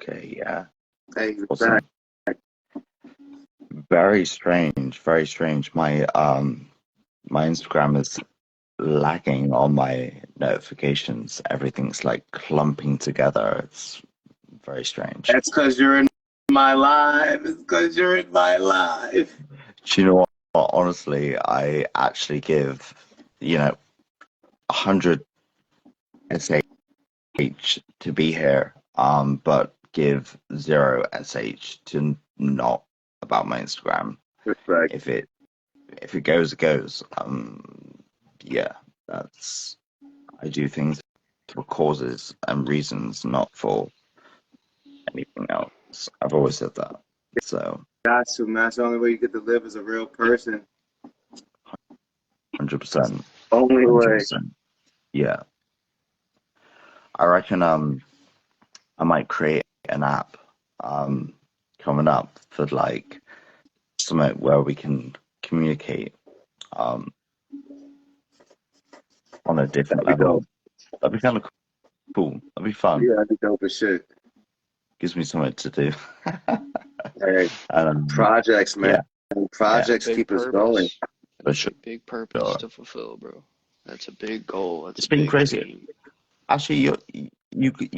Okay, yeah. Hey, Awesome. Very strange, very strange. My Instagram is lagging on my notifications. Everything's like clumping together. It's very strange. that's because you're in my life. It's because you're in my life. Do you know what? Honestly, I actually give, 100 SH to be here, but give 0 SH to not about my Instagram. Respect. If it goes, it goes. Yeah, that's I do things for causes and reasons, not for anything else. I've always said that. So Got to, man. That's the only way you get to live as a real person. 100%, Only way. 100%. Yeah. I reckon I might create an app coming up for like something where we can communicate um on a different That'd be level. dope. That'd be kind of cool. That'd be fun. Yeah, that'd be dope as shit. Gives me something to do. Hey, And projects, man. yeah, Projects keep us going. for sure. Big purpose to fulfill, bro. That's a big goal. That's It's a been big crazy. dream. Actually, you I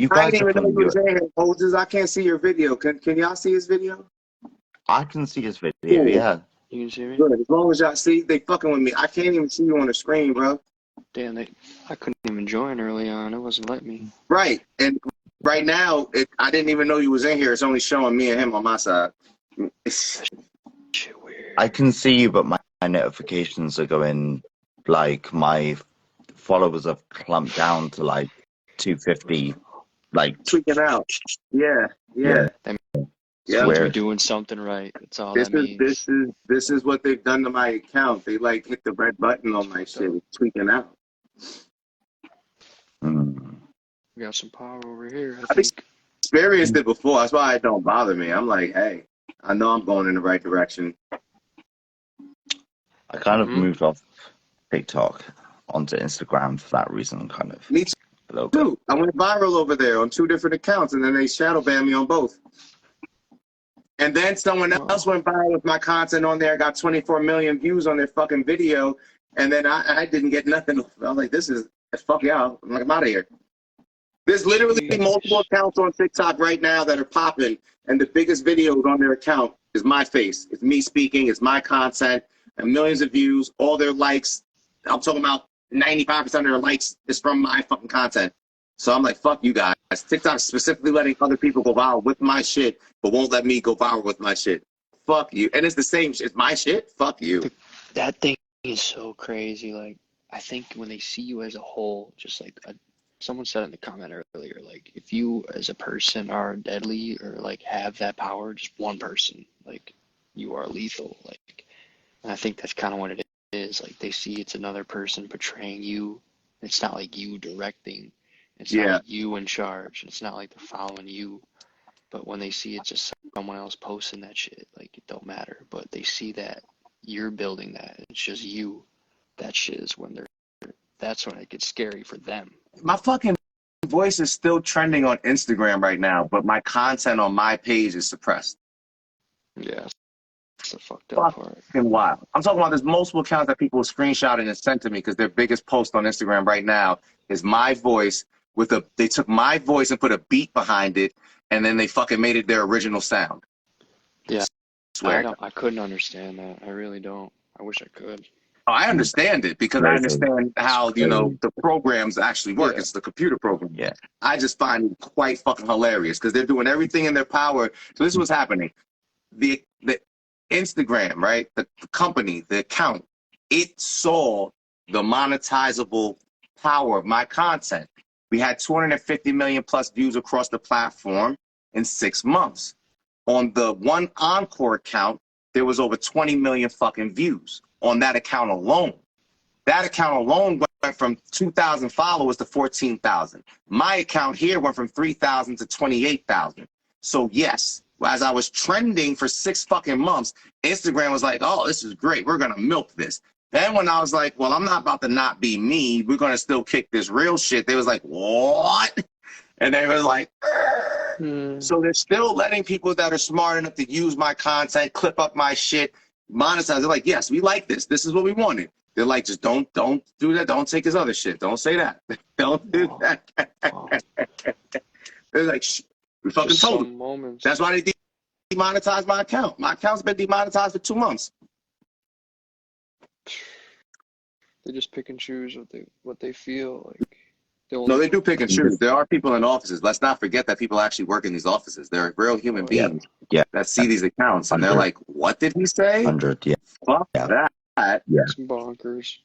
guys didn't are even know from he was in here, Moses. I can't see your video. Can y'all see his video? I can see his video. Cool. Yeah. You can see me? Good. As long as y'all see, they fucking with me. I can't even see you on the screen, bro. Damn, I couldn't even join early on. It wasn't letting me. Right. And right now, I didn't even know you was in here. It's only showing me and him on my side. Shit, weird. I can see you, but my notifications are going like my followers have clumped down to like 250, like Tweaking out. Yeah. Yeah. That Yeah. means we're weird. doing something right. That's all This that is means. this is what they've done to my account. They like hit the red button on my shit. It's tweaking out. Mm. We got some power over here, I I've think. experienced it before. That's why it don't bother me. I'm like, hey, I know I'm going in the right direction. I kind of Mhm. moved off TikTok onto Instagram for that reason, kind of. Me A little bit. too. I went viral over there on 2 different accounts, and then they shadow banned me on both. And then someone else went viral with my content on there, got 24 million views on their fucking video, and then I didn't get nothing. I was like, this is, fuck y'all. I'm like, I'm out of here. There's literally multiple accounts on TikTok right now that are popping, and the biggest videos on their account is my face. It's me speaking, it's my content, and millions of views, all their likes. I'm talking about 95% of their likes is from my fucking content. So I'm like, fuck you guys. TikTok's specifically letting other people go viral with my shit, but won't let me go viral with my shit. Fuck you. And it's the same shit. It's my shit. Fuck you. That thing is so crazy. Like, I think when they see you as a whole, just like someone said in the comment earlier, like if you as a person are deadly or like have that power, just one person, like you are lethal. Like, and I think that's kind of what it is. Like they see it's another person portraying you. It's not like you directing. It's not like you in charge. It's not like they're following you. But when they see it's just someone else posting that shit, like it don't matter. But they see that you're building that. It's just you. That shit is when that's when it gets scary for them. My fucking voice is still trending on Instagram right now, but my content on my page is suppressed. Yeah. That's the fucked up part. Fucking wild. I'm talking about there's multiple accounts that people screenshotted and sent to me because their biggest post on Instagram right now is my voice they took my voice and put a beat behind it, and then they fucking made it their original sound. Yeah. Swear. I couldn't understand that. I really don't. I wish I could. Oh, I understand it because I understand how, the programs actually work. Yeah. It's the computer program. Yeah. I just find it quite fucking hilarious because they're doing everything in their power. So this is what's happening. The Instagram, right? The company, the account, it saw the monetizable power of my content. We had 250 million plus views across the platform in 6 months. On the one Encore account, there was over 20 million fucking views on that account alone. That account alone went from 2,000 followers to 14,000. My account here went from 3,000 to 28,000. So yes, as I was trending for 6 fucking months, Instagram was like, oh, this is great. We're going to milk this. Then when I was like, well, I'm not about to not be me. We're going to still kick this real shit. They was like, what? And they was like, So they're still letting people that are smart enough to use my content, clip up my shit, monetize. They're like, yes, we like this. This is what we wanted. They're like, just don't do that. Don't take his other shit. Don't say that. Don't do that. They're like, shh, we fucking Just told some them. moments. That's why they demonetized my account. My account's been demonetized for 2 months. They just pick and choose what they feel like. No, they do pick and choose. There are people in offices. Let's not forget that people actually work in these offices. They're real human beings that see these accounts and they're like, what did he say? 100, yeah. Fuck that. Yeah. Some bonkers.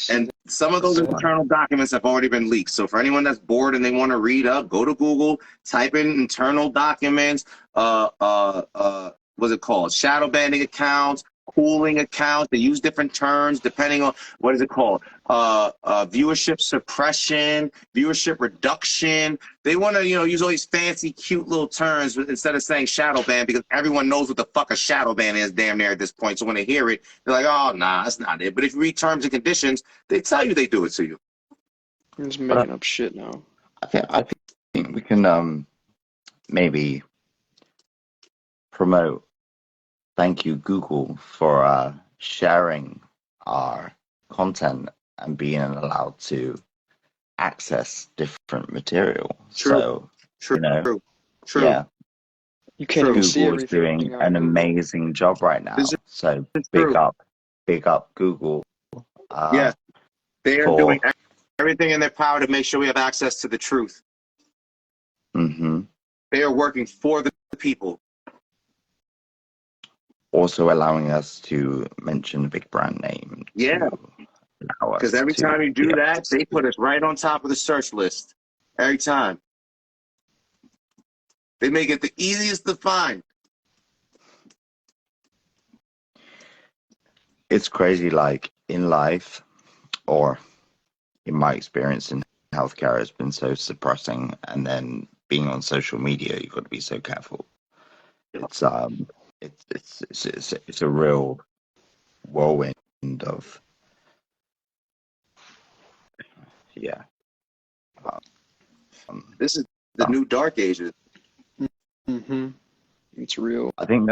And some of those internal documents have already been leaked. So for anyone that's bored and they want to read up, go to Google, type in internal documents, what's it called? Shadow banning accounts, cooling accounts. They use different terms depending on what is it called? Viewership suppression, viewership reduction. They want to, use all these fancy, cute little terms instead of saying shadow ban because everyone knows what the fuck a shadow ban is damn near at this point. So when they hear it, they're like, oh, nah, that's not it. But if you read terms and conditions, they tell you they do it to you. I'm just making up shit now. I think we can maybe promote. Thank you, Google, for sharing our content and being allowed to access different material. True. So, True. yeah, You can't even see Google is everything doing on an Google. amazing job right now. So big up Google. Yeah, they are doing everything in their power to make sure we have access to the truth. Mm-hmm. They are working for the people. Also allowing us to mention a big brand name. Yeah. Because every time you do that, they put us right on top of the search list. Every time. They make it the easiest to find. It's crazy, like in life, or in my experience in healthcare, has been so suppressing, and then being on social media, you've got to be so careful. It's a real whirlwind of This is the new dark ages. Mm-hmm. It's real. I think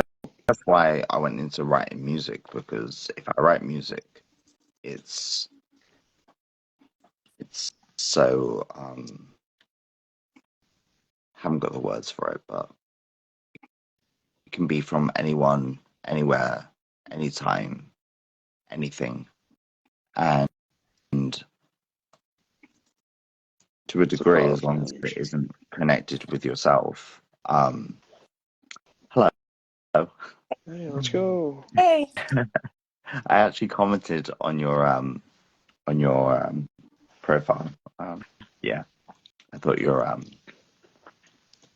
that's why I went into writing music, because if I write music, it's so haven't got the words for it, but it can be from anyone, anywhere, anytime, anything, and to a degree, as long as it isn't connected with yourself. Hello. Hey, let's go. Hey. I actually commented on your profile. Yeah, I thought your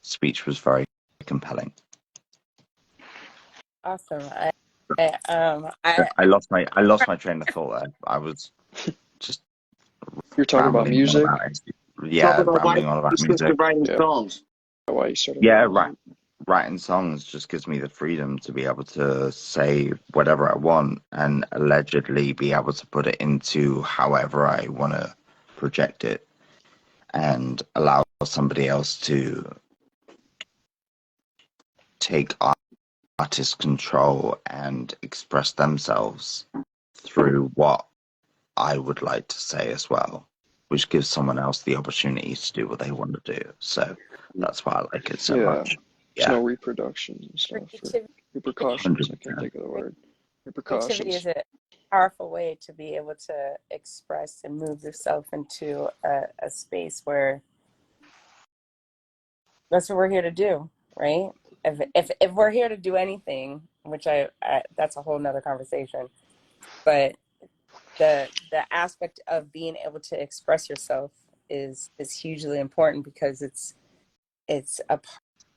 speech was very compelling. Awesome. I lost my train of thought there. I was just You're talking about music? Rambling on about music. Writing songs. Why you started? Yeah, writing songs just gives me the freedom to be able to say whatever I want and allegedly be able to put it into however I want to project it, and allow somebody else to take artist control and express themselves through what I would like to say as well, which gives someone else the opportunity to do what they want to do. So that's why I like it so much. There's no reproductions and stuff. Repercussions. 100%. I can't think of the word. Creativity is a powerful way to be able to express and move yourself into a space where that's what we're here to do, right? If we're here to do anything, which I that's a whole nother conversation, but the aspect of being able to express yourself is hugely important, because it's a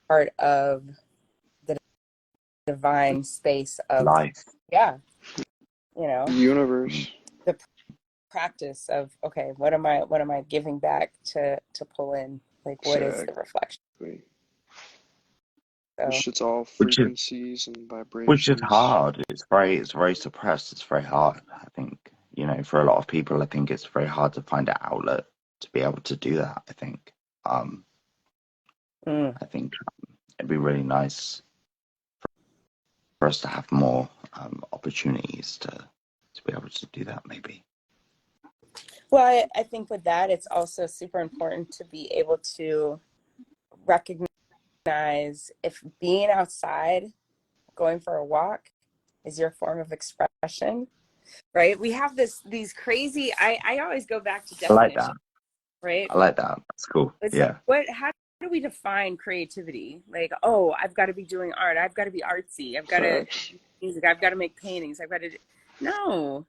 part of the divine space of life. Yeah, the universe. The practice of, okay, what am I giving back to pull in? Like, what is the reflection? So, it's all frequencies and vibrations. Which is hard. It's very suppressed. It's very hard. I think, for a lot of people, I think it's very hard to find an outlet to be able to do that, I think. Mm. I think it'd be really nice for us to have more opportunities to be able to do that, maybe. Well, I think with that, it's also super important to be able to recognize if being outside, going for a walk, is your form of expression, right? We have these crazy, I always go back to I like that. definition, right? I like that. That's cool. It's Yeah. like, how do we define creativity? Like, oh, I've got to be doing art. I've got to be artsy. I've got to music. I've got to make paintings. I've got to no.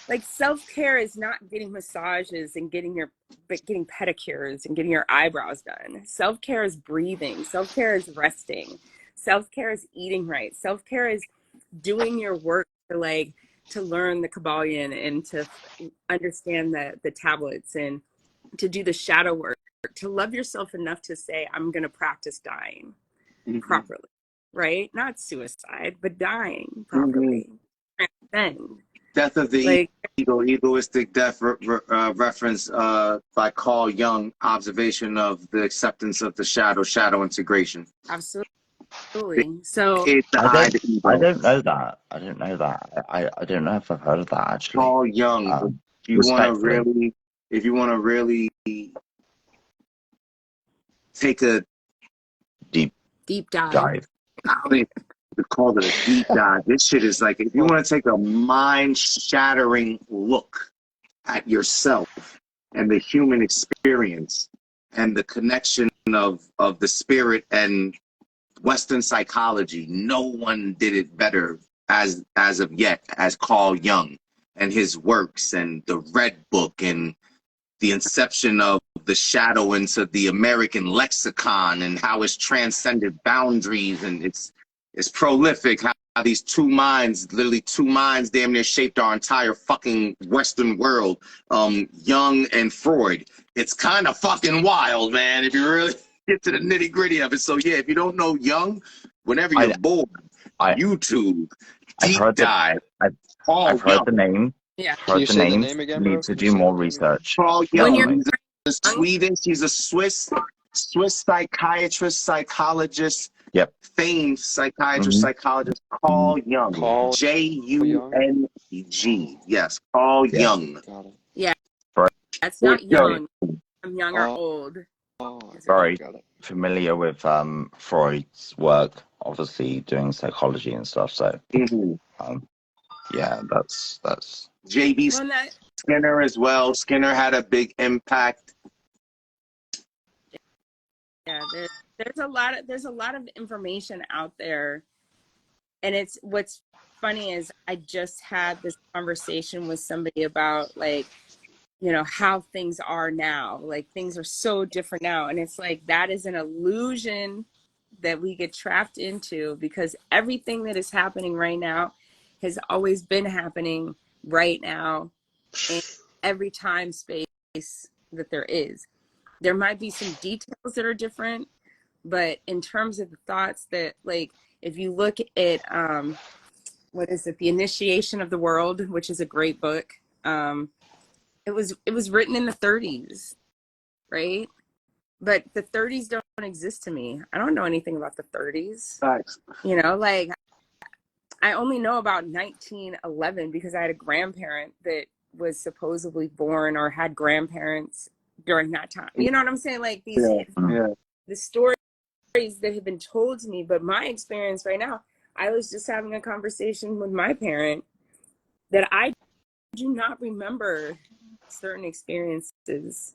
Like self-care is not getting massages and getting pedicures and getting your eyebrows done. Self-care is breathing. Self-care is resting. Self-care is eating right. Self-care is doing your work to learn the Kabbalion and to understand the tablets and to do the shadow work, to love yourself enough to say, I'm going to practice dying properly, right? Not suicide, but dying properly. Transcend. Death of the Ego, egoistic death reference by Carl Jung, observation of the acceptance of the shadow integration. Absolutely. So I don't know that. I don't know that. I don't know if I've heard of that actually. Carl Jung. If you want to really take a deep dive. I don't even call it a deep dive. This shit is like, if you want to take a mind-shattering look at yourself and the human experience and the connection of the spirit and Western psychology, no one did it better as of yet as Carl Jung and his works and the Red Book and the inception of the shadow into the American lexicon and how it's transcended boundaries, and it's prolific how these two minds damn near shaped our entire fucking Western world. Jung and Freud. It's kind of fucking wild, man, if you really get to the nitty gritty of it. So yeah, if you don't know Jung, whenever you're bored, YouTube, deep dive. I've heard the name. Yeah. Can you say the name again, bro? Need to do more research. Carl Jung, he's a Swedish, he's a Swiss psychiatrist, psychologist, famed psychiatrist, psychologist, Carl Jung. Jung. Yes, Carl Jung. Yeah, that's not young. I'm young or old. Very familiar with Freud's work, obviously doing psychology and stuff. So, yeah, that's. J.B. Skinner as well. Skinner had a big impact. Yeah, there's a lot of information out there, and it's what's funny is I just had this conversation with somebody about like, you know, how things are now. Like things are so different now, and it's like that is an illusion that we get trapped into because everything that is happening right now has always been happening right now in every time space that there is. There might be some details that are different, but in terms of the thoughts that, like, if you look at what is it, The Initiation of the World, which is a great book, it was written in the 30s, right? But the 30s don't exist to me. I don't know anything about the 30s. Thanks. You know, like I only know about 1911 because I had a grandparent that was supposedly born or had grandparents during that time. You know what I'm saying? Like these the stories that have been told to me, but my experience right now, I was just having a conversation with my parent that I do not remember certain experiences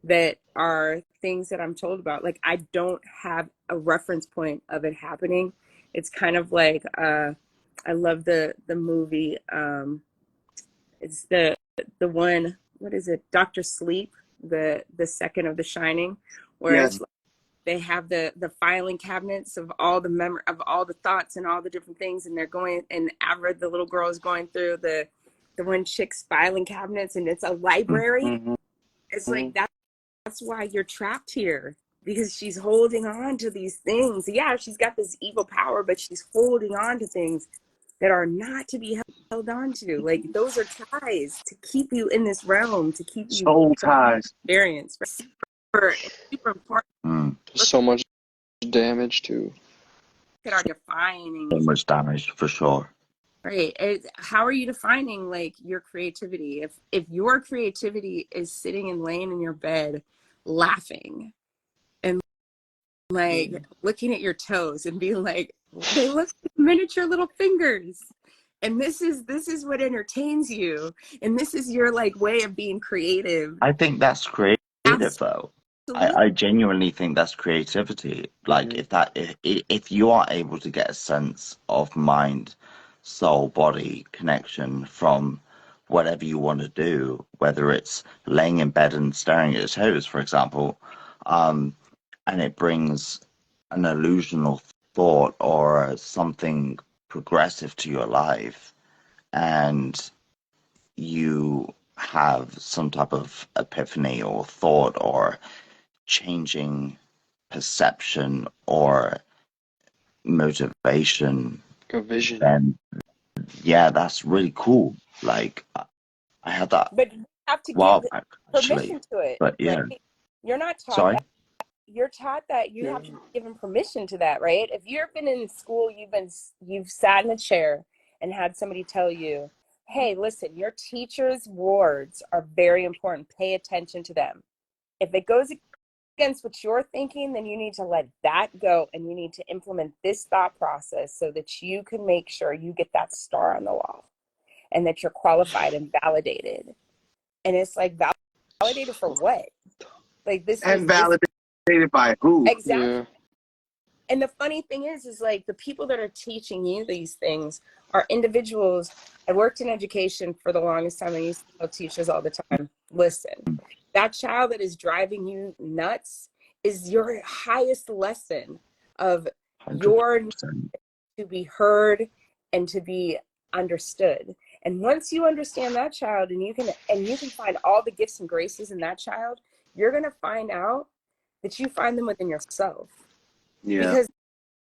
that are things that I'm told about. Like I don't have a reference point of it happening. It's kind of like I love the movie. It's the one, what is it? Dr. Sleep, the second of The Shining, where it's like they have the filing cabinets of all the of all the thoughts and all the different things, and they're going, and Averett, the little girl, is going through the one chick's filing cabinets, and it's a library. It's like that's why you're trapped here, because she's holding on to these things. Yeah, she's got this evil power, but she's holding on to things that are not to be held on to. Like those are ties to keep you in this realm, to keep you soul ties. Experience. Super important. So much damage too. At our defining, So much damage for sure. right? How are you defining like your creativity? If your creativity is sitting and laying in your bed, laughing and like looking at your toes and being like, they look like miniature little fingers. And this is what entertains you. And this is your like way of being creative. I think that's creative though. Absolutely. I genuinely think that's creativity. Like if you are able to get a sense of mind, soul, body connection from whatever you want to do, whether it's laying in bed and staring at your toes, for example, and it brings an illusional thought or something progressive to your life, and you have some type of epiphany or thought or changing perception or motivation, A vision. then yeah, that's really cool. Like I had that But you have to a while give back permission actually, to it, but yeah, right? You're not taught sorry. that. You're taught that you have to be given permission to that, right? If you've been in school, you've sat in a chair and had somebody tell you, hey, listen, your teacher's words are very important. Pay attention to them. If it goes against what you're thinking, then you need to let that go and you need to implement this thought process so that you can make sure you get that star on the wall and that you're qualified and validated. And it's like validated for what? Like And validated by who? exactly. Yeah. And the funny thing is like the people that are teaching you these things are individuals. I worked in education for the longest time. I used to tell teachers all the time, listen, that child that is driving you nuts is your highest lesson of your 100%. to be heard and to be understood. And once you understand that child and you can find all the gifts and graces in that child, you're going to find out that you find them within yourself. Yeah. Because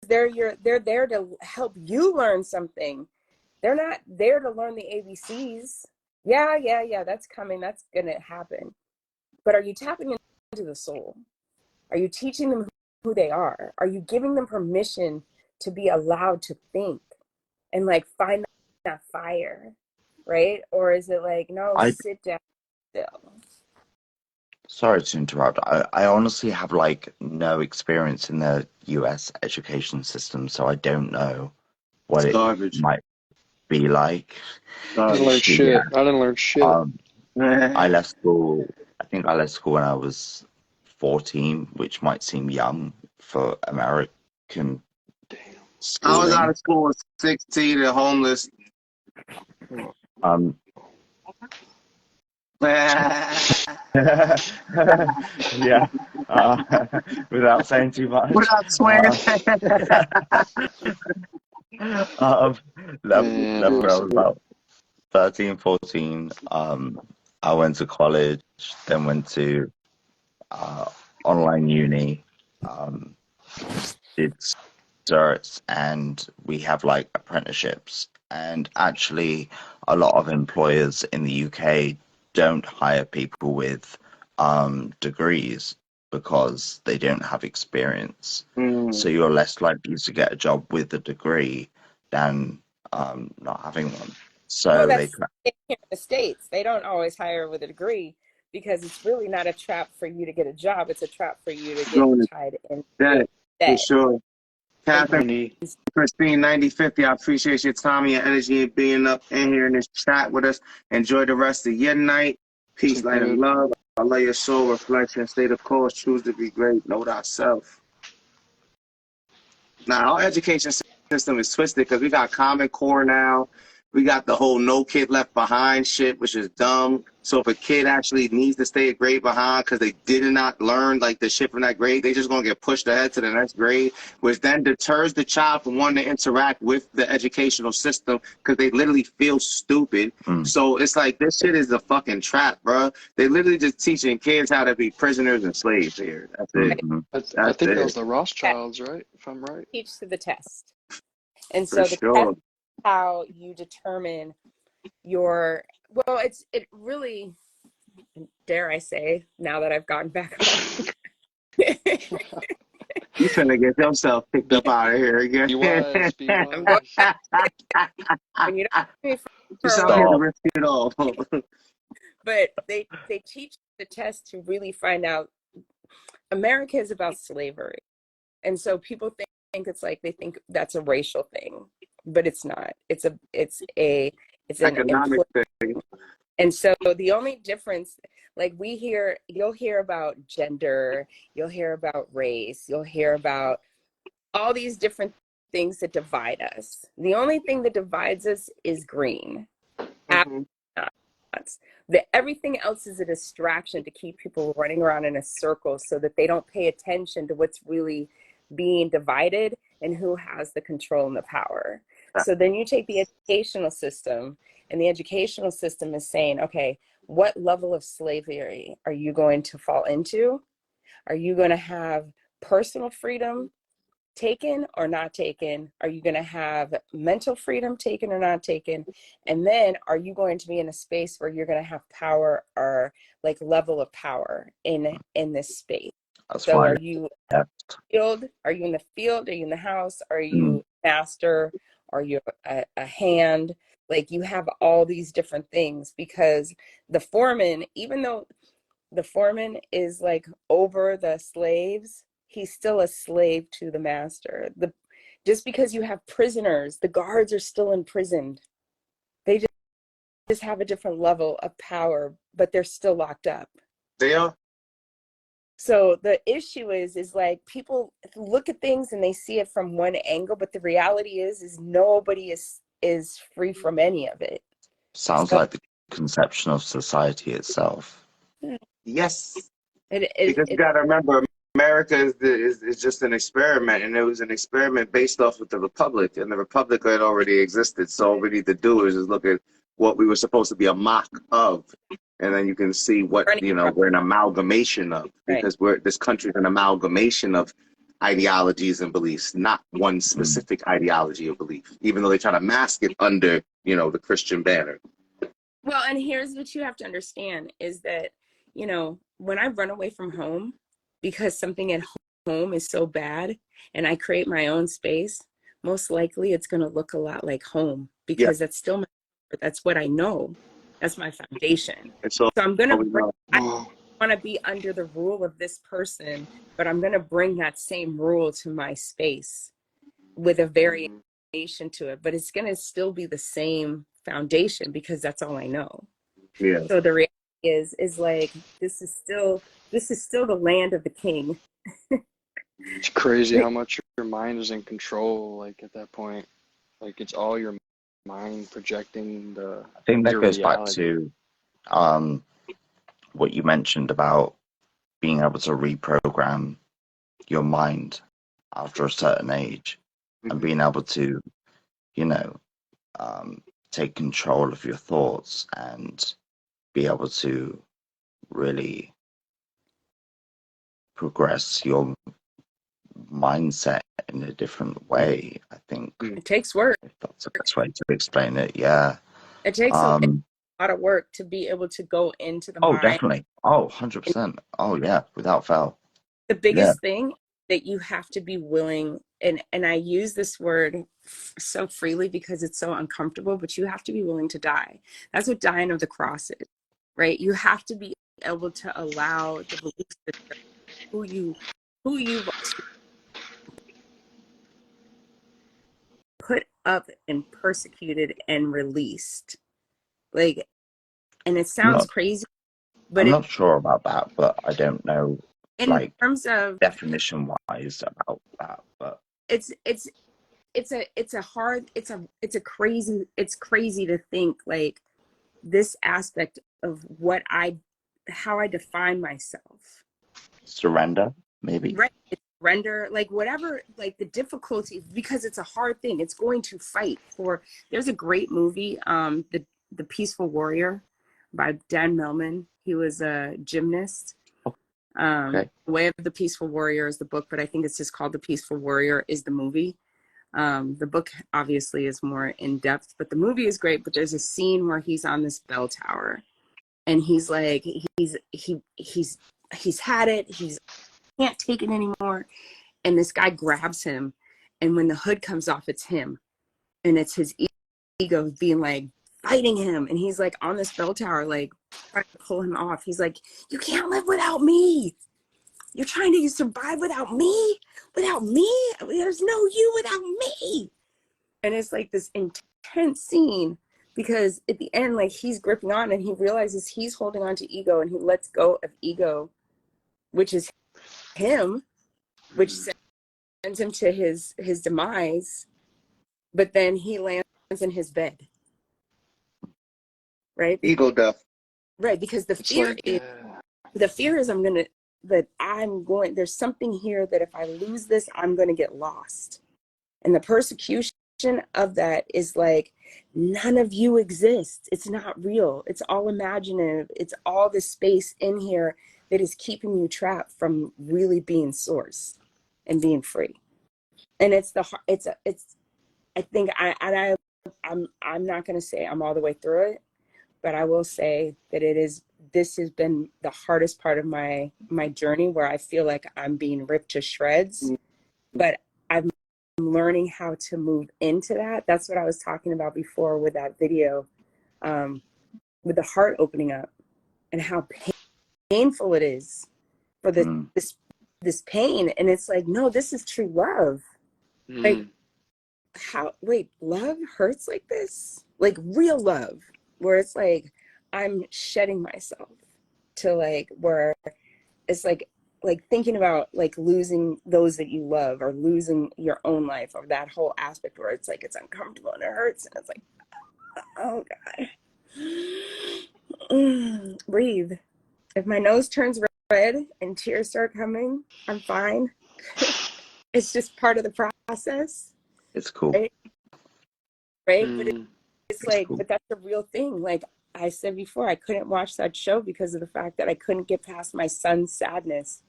they're there to help you learn something. They're not there to learn the ABCs. Yeah, that's coming. That's going to happen. But are you tapping into the soul? Are you teaching them who they are? Are you giving them permission to be allowed to think and like find that fire, right? Or is it like, no, I sit down still? Sorry to interrupt. I honestly have like no experience in the US education system, so I don't know what It's it garbage. might be like. I didn't Garbage. learn Yeah. shit. I didn't learn shit. I left school, I think I left school when I was 14, which might seem young for American Damn. I was out schooling. of school at 16 and homeless. Um, yeah, without saying too much. Without swearing. Um, Man, left when I was honestly. about 13, 14. I went to college, then went to online uni, um, did certs, and we have like apprenticeships. And actually, a lot of employers in the UK don't hire people with degrees because they don't have experience. So you're less likely to get a job with a degree than not having one. Well, So they that's here in the States. They don't always hire with a degree because it's really not a trap for you to get a job. It's a trap for you to get Going to tied in that for debt. sure. And Catherine Money. Christine 9050, I appreciate your time and your energy and being up in here in this chat with us. Enjoy the rest of your night. Peace, Take light, and good. love. Allow your soul, reflection, state of course. Choose to be great. Know thyself. Now, our education system is twisted because we got Common Core now. We got the whole no kid left behind shit, which is dumb. So if a kid actually needs to stay a grade behind because they did not learn like the shit from that grade, they just gonna get pushed ahead to the next grade, which then deters the child from wanting to interact with the educational system because they literally feel stupid. So it's like this shit is a fucking trap, bro. They literally just teaching kids how to be prisoners and slaves here. That's it. Mhm. I That's think that was it. the Rothschilds, right? If I'm right. teach to the test. And For so the test sure. is how you determine your, well, it really, dare I say, now that I've gotten back on, You trying to get yourself picked up out of here again. Be wise, be I'm going wise. back and you don't ask me for Just a out here while, to Stop. risk it all. but they teach the test to really find out America is about slavery. And so people think it's like they think that's a racial thing, but it's not. It's an Economic thing. and so the only difference, like you'll hear about gender, you'll hear about race, you'll hear about all these different things that divide us. The only thing that divides us is green. Mm-hmm. Everything else is a distraction to keep people running around in a circle so that they don't pay attention to what's really being divided and who has the control and the power. So then you take the educational system, and the educational system is saying, okay, what level of slavery are you going to fall into? Are you going to have personal freedom taken or not taken? Are you going to have mental freedom taken or not taken? And then are you going to be in a space where you're going to have power or like level of power in this space? That's So fine. are you Yeah. field? Are you in the field? Are you in the house? Are Mm. you master? Are you a hand? Like you have all these different things because the foreman, even though the foreman is like over the slaves, he's still a slave to the master. Just because you have prisoners, the guards are still imprisoned. They just have a different level of power, but they're still locked up. They are. So the issue is like people look at things and they see it from one angle, but the reality is nobody is free from any of it. Sounds So like the conception of society itself. Yes. it Because you got to remember, America is just an experiment, and it was an experiment based off of the Republic, and the Republic had already existed. So all we need to do is just look at what we were supposed to be a mock of, and then you can see what we're an amalgamation of, right. because this country is an amalgamation of ideologies and beliefs, not one specific ideology or belief, even though they try to mask it under the Christian banner. Well, and here's what you have to understand is that, when I run away from home because something at home is so bad and I create my own space, most likely it's going to look a lot like home because that's what I know. That's my foundation. So So I'm going to know. I want to be under the rule of this person, but I'm going to bring that same rule to my space with a variation to it, but it's going to still be the same foundation because that's all I know. Yeah. So the reality is like this is still the land of the king. It's crazy how much your mind is in control, like at that point. Like it's all your mind projecting I think that your goes back reality. to what you mentioned about being able to reprogram your mind after a certain age and being able to, take control of your thoughts and be able to really progress your mindset in a different way. I think It takes work. if that's the best way to explain it. Yeah. It takes a lot of work to be able to go into the Oh, mind. definitely. Oh, 100%. Oh, yeah, without fail. The biggest thing that you have to be willing, and I use this word so freely because it's so uncomfortable, but you have to be willing to die. That's what dying of the cross is, right? You have to be able to allow the belief system, who you've put up and persecuted and released. Like, and it sounds crazy, but I'm not sure about that, but I don't know, in like, terms of definition wise about that. But it's crazy to think like this aspect of how I define myself. surrender, maybe. Right. It's surrender, like whatever, like the difficulty, because it's a hard thing. It's going to fight for. There's a great movie, the Peaceful Warrior by Dan Millman. He was a gymnast. Okay. Way of the Peaceful Warrior is the book, but I think it's just called The Peaceful Warrior is the movie. The book obviously is more in depth, but the movie is great. But there's a scene where he's on this bell tower and he's like, he's had it. He's can't take it anymore. and this guy grabs him, and when the hood comes off, it's him, and it's his ego being like fighting him, and he's like on this bell tower, like trying to pull him off. He's like, you can't live without me. You're trying to survive without me? Without me? There's no you without me. And it's like this intense scene, because at the end, like, he's gripping on and he realizes he's holding on to ego, and he lets go of ego, which is him, which sends him to his demise. But then he lands in his bed, right? Ego death. Right, because the It's fear like, is there's something here that if I lose this, I'm going to get lost. And the persecution of that is like, none of you exists. It's not real. It's all imaginative. It's all the space in here that is keeping you trapped from really being source and being free. And I think I'm not going to say I'm all the way through it, but I will say that this has been the hardest part of my journey, where I feel like I'm being ripped to shreds, but I'm learning how to move into that. That's what I was talking about before with that video, with the heart opening up and how painful it is for this pain. And it's like, no, this is true love. Like, love hurts like this? Like real love, where it's like I'm shedding myself to like where it's like thinking about like losing those that you love, or losing your own life, or that whole aspect where it's like it's uncomfortable and it hurts, and it's like, oh God. Breathe. If my nose turns red and tears start coming, I'm fine. It's just part of the process. It's cool. Right? But it's like, cool. but that's a real thing. Like I said before, I couldn't watch that show because of the fact that I couldn't get past my son's sadness,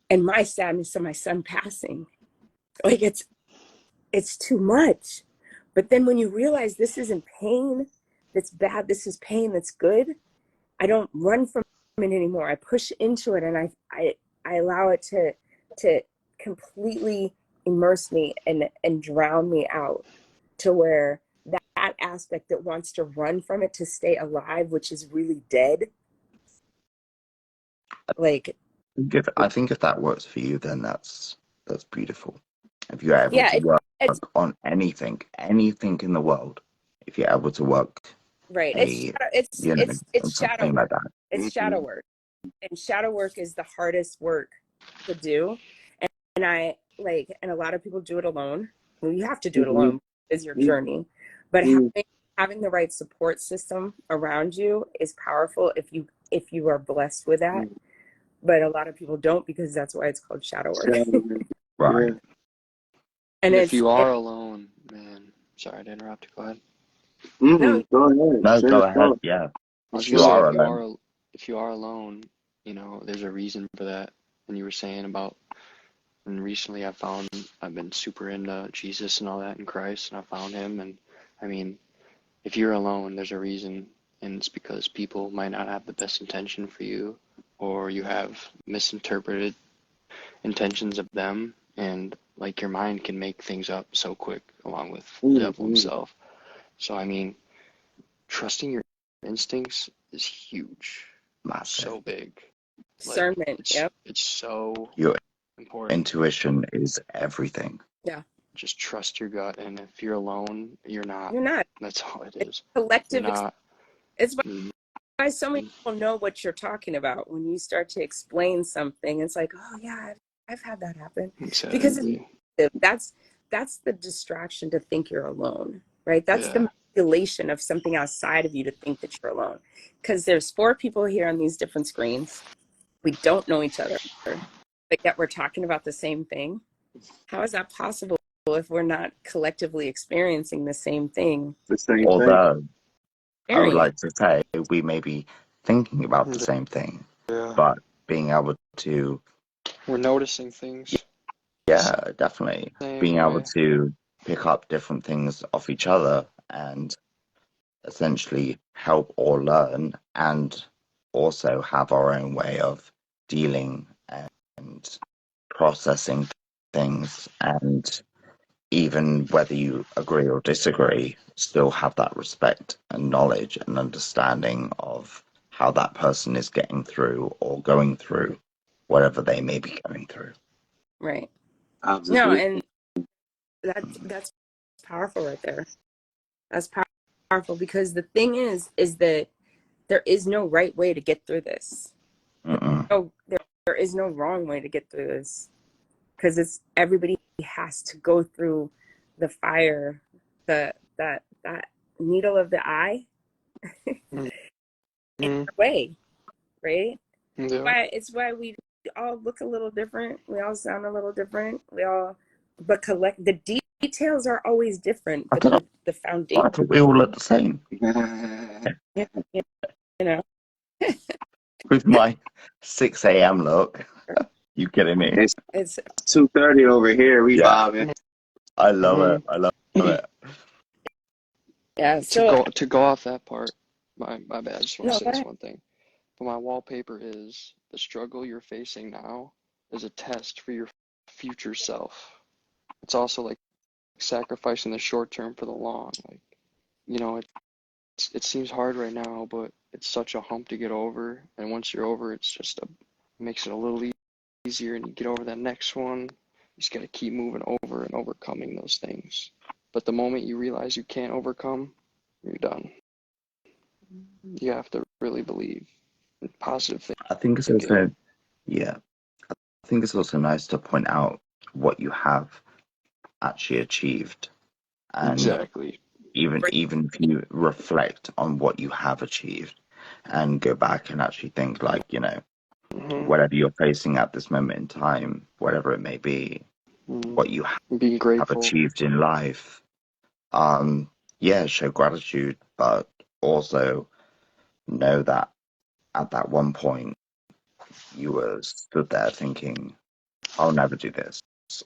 and my sadness of my son passing. Like it's too much. But then when you realize this isn't pain that's bad, this is pain that's good, I don't run from it anymore. I push into it, and I allow it to completely immerse me and drown me out, to where that aspect that wants to run from it to stay alive, which is really dead. Like, I think if that works for you, then that's beautiful. If you're able yeah, to work it's on anything in the world, if you're able to work right. it's Shadow something work. like that. It's shadow work, and shadow work is the hardest work to do. And I like, and a lot of people do it alone. Well, you have to do it alone, is your journey. But having the right support system around you is powerful if you are blessed with that. But a lot of people don't, because that's why it's called shadow work. Right. And if you are alone, man, sorry to interrupt. Go ahead. No, Go ahead. No, go ahead. Yeah. I was If you gonna say, are alone. if you are alone, you know, there's a reason for that. And you were saying about, and recently I've been super into Jesus and all that, in Christ, and I found him. And I mean, if you're alone, there's a reason, and it's because people might not have the best intention for you, or you have misinterpreted intentions of them, and like your mind can make things up so quick, along with the devil himself. So I mean, trusting your instincts is huge. Massive. So big. Discernment. Yep. It's so Your important. intuition is everything. Yeah. Just trust your gut, and if you're alone, you're not. You're not. That's all it is. It's collective. You're not. It's why so many people know what you're talking about when you start to explain something. It's like, oh yeah, I've had that happen. Exactly. Because that's the distraction, to think you're alone, right? That's the manipulation of something outside of you to think that you're alone. Because there's 4 people here on these different screens. We don't know each other, but yet we're talking about the same thing. How is that possible if we're not collectively experiencing the same thing? The same Although thing. I would like to say we may be thinking about the same thing, but being able to, we're noticing things. yeah, definitely being able way. to pick up different things off each other and essentially help or learn, and also have our own way of dealing and processing things, and even whether you agree or disagree, still have that respect and knowledge and understanding of how that person is getting through or going through whatever they may be going through. Right. No, Observation. and that's powerful right there. That's powerful, because the thing is that there is no right way to get through this. Oh, there is no wrong way to get through this, because it's everybody has to go through the fire, that needle of the eye in their way, right? Yeah. It's why we all look a little different. We all sound a little different. But the details are always different, I but don't know. the I foundation, thought we all look the same. you know, With my 6 a.m. look. You kidding me? It's it's 2:30 over here. We Yeah. vibing. I love it. I love it. yeah. So To go off that part, my bad. I just want no, to say go this ahead. one thing. But my wallpaper is the struggle you're facing now is a test for your future self. It's also like sacrificing the short term for the long. Like, you know, it seems hard right now, but it's such a hump to get over. And once you're over, it's just it makes it a little easier, and you get over that next one. You just got to keep moving over and overcoming those things. But the moment you realize you can't overcome, you're done. You have to really believe in positive I think it's thinking. also, yeah, I think it's also nice to point out what you have actually achieved. And Exactly. even if you reflect on what you have achieved and go back and actually think, like, whatever you're facing at this moment in time, whatever it may be, what you Being have grateful. achieved in life, yeah, show gratitude, but also know that at that one point you were stood there thinking, I'll never do this,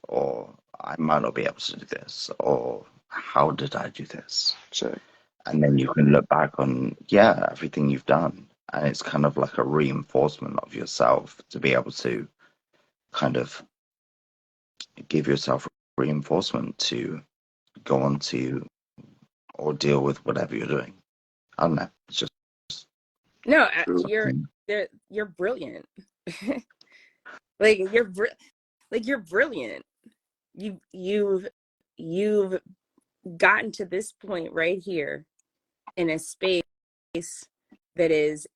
or I might not be able to do this, or how did I do this? So, And then you can look back on, yeah, everything you've done. And it's kind of like a reinforcement of yourself to be able to kind of give yourself reinforcement to go on to or deal with whatever you're doing. I don't know. It's just No, True. you're brilliant. like you're brilliant. You've gotten to this point right here in a space that is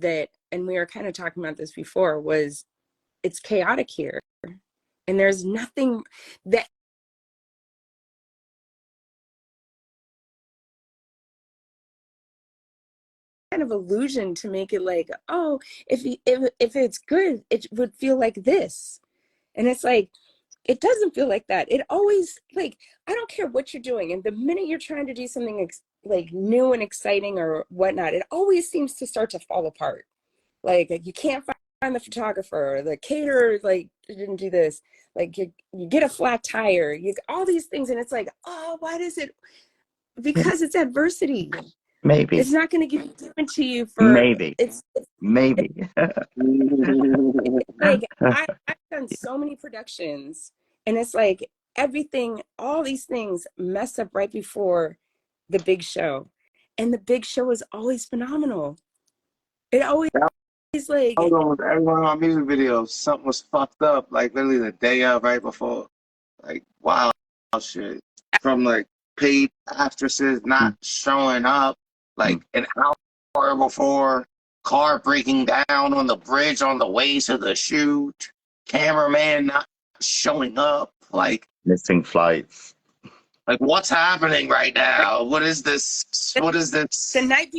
that, and we were kind of talking about this before, was it's chaotic here, and there's nothing that kind of illusion to make it like, oh, if it's good, it would feel like this. And it's like, it doesn't feel like that. It always, like, I don't care what you're doing, and the minute you're trying to do something like new and exciting or whatnot, it always seems to start to fall apart. Like, you can't find the photographer, the caterer, like, didn't do this, like, you get a flat tire, you all these things, and it's like, oh, why does it? Because it's adversity. It's maybe, not going to get given to you for maybe, it's maybe. like I've done so many productions, and it's like everything, all these things mess up right before the big show, and the big show is always phenomenal. It always I was like almost every one of my music videos. Something was fucked up, like literally the day of, right before. Like, wow, shit. From like paid actresses not showing up, like an hour before, car breaking down on the bridge on the way to the shoot, cameraman not showing up. Missing flights. Like what's happening right now? What is this? What is the this? night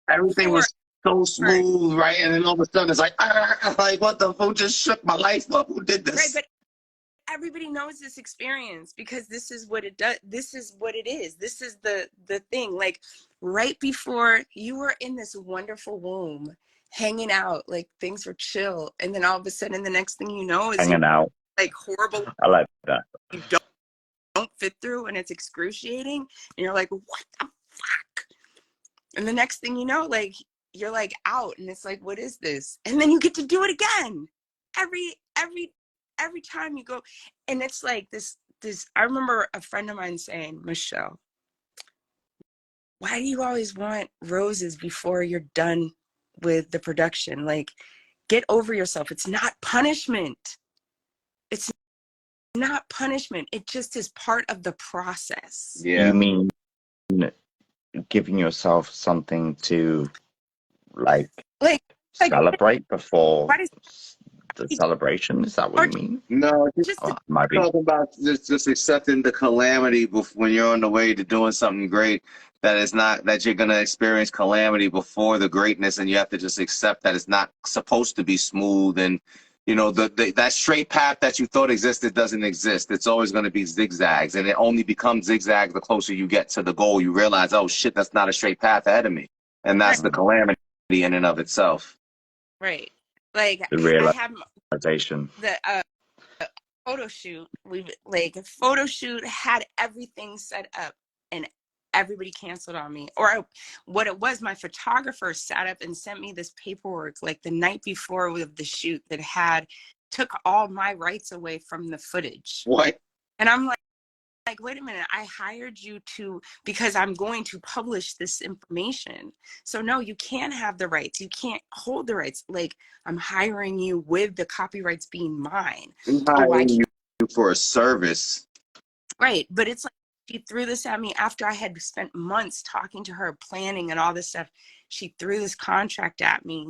Everything before. was so smooth, right? And then all of a sudden it's like what the fuck just shook my life up? Who did Right, this? but everybody knows this experience because this is what it does. This is what it is. This is the thing. Like right before, you were in this wonderful womb, hanging out, like things were chill, and then all of a sudden, the next thing you know is you Hanging out. like horrible. I like that. You don't fit through, and it's excruciating, and you're like, what the fuck? And the next thing you know, like you're like out, and it's like, what is this? And then you get to do it again, every every time you go, and it's like this, I remember a friend of mine saying, Michelle, why do you always want roses before you're done with the production? Like, get over yourself. It's not punishment. It's not punishment. It just is part of the process. Yeah. You mean giving yourself something to like Like celebrate before why does the celebration? Is that what or you mean? No, just Oh, might be. talking about just accepting the calamity when you're on the way to doing something great. That is not that you're gonna experience calamity before the greatness, and you have to just accept that it's not supposed to be smooth. And you know that straight path that you thought existed doesn't exist. It's always going to be zigzags, and it only becomes zigzags the closer you get to the goal. You realize, oh shit, that's not a straight path ahead of me, and that's the calamity in and of itself. right. Like The I had realization. the photo shoot. Photo shoot had everything set up, and everybody canceled on me. Or what it was, my photographer sat up and sent me this paperwork like the night before of the shoot that took all my rights away from the footage. What? And I'm like, wait a minute, I hired you because I'm going to publish this information. So no, you can't have the rights. You can't hold the rights. Like, I'm hiring you with the copyrights being mine. I'm hiring you for a service. Right. But it's like, she threw this at me after I had spent months talking to her, planning and all this stuff. She threw this contract at me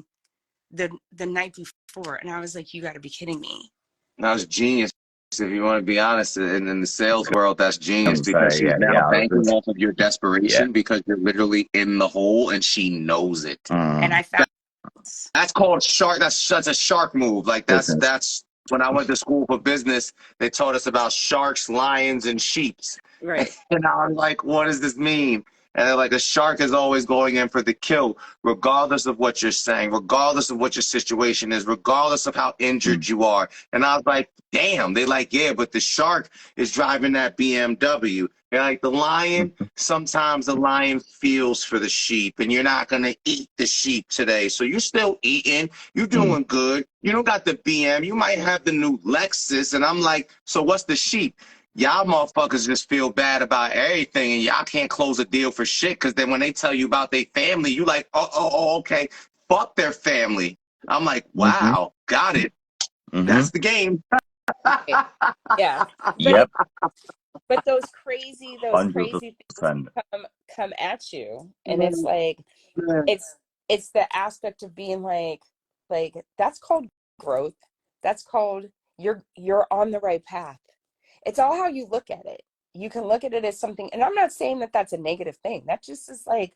the night before. And I was like, you got to be kidding me. That was genius. If you want to be honest, in the sales world, that's genius because she's now yeah, banking off of your desperation because you're literally in the hole and she knows it. And I found that's called shark. That's a shark move. Like that's when I went to school for business, they taught us about sharks, lions, and sheeps. right. And I was like, what does this mean? And they're like, a shark is always going in for the kill, regardless of what you're saying, regardless of what your situation is, regardless of how injured you are. And I was like, damn. They're like, yeah, but the shark is driving that BMW. They're like, the lion, sometimes the lion feels for the sheep, and you're not going to eat the sheep today. So you're still eating. You're doing good. You don't got the BM. You might have the new Lexus. And I'm like, so what's the sheep? Y'all motherfuckers just feel bad about everything, and y'all can't close a deal for shit because then when they tell you about their family, you like, oh, okay, fuck their family. I'm like, wow, got it. That's the game. Yeah. Yep. But those crazy 100%. things come at you, and it's like it's the aspect of being like that's called growth. That's called you're on the right path. It's all how you look at it. You can look at it as something, and I'm not saying that that's a negative thing. That just is like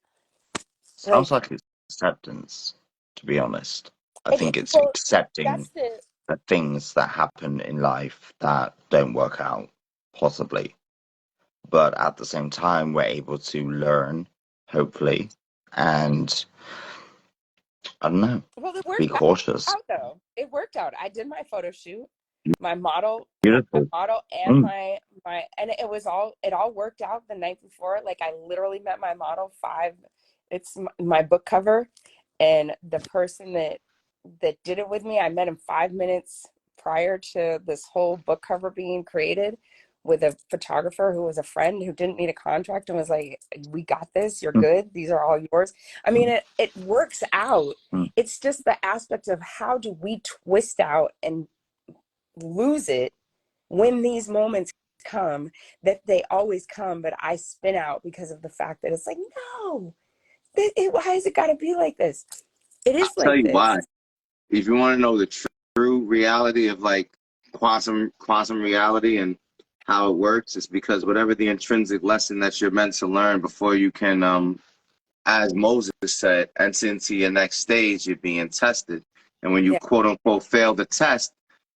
Sounds like it's acceptance, to be honest. I think it's accepting the things that happen in life that don't work out, possibly. But at the same time, we're able to learn, hopefully, and I don't know, be cautious. Though. It worked out. I did my photo shoot. My model, Beautiful. And my and it all worked out the night before. Like, I literally met my model it's my book cover, and the person that did it with me, I met him 5 minutes prior to this whole book cover being created, with a photographer who was a friend who didn't need a contract and was like, we got this, you're good, these are all yours. I mean, it works out. It's just the aspect of how do we twist out and lose it when these moments come, that they always come, but I spin out because of the fact that it's like, no, why has it got to be like this? It is like this. I'll tell you why. If you want to know the true reality of like quantum reality and how it works, it's because whatever the intrinsic lesson that you're meant to learn before you can, as Moses said, enter into your next stage, you're being tested. And when you quote unquote fail the test,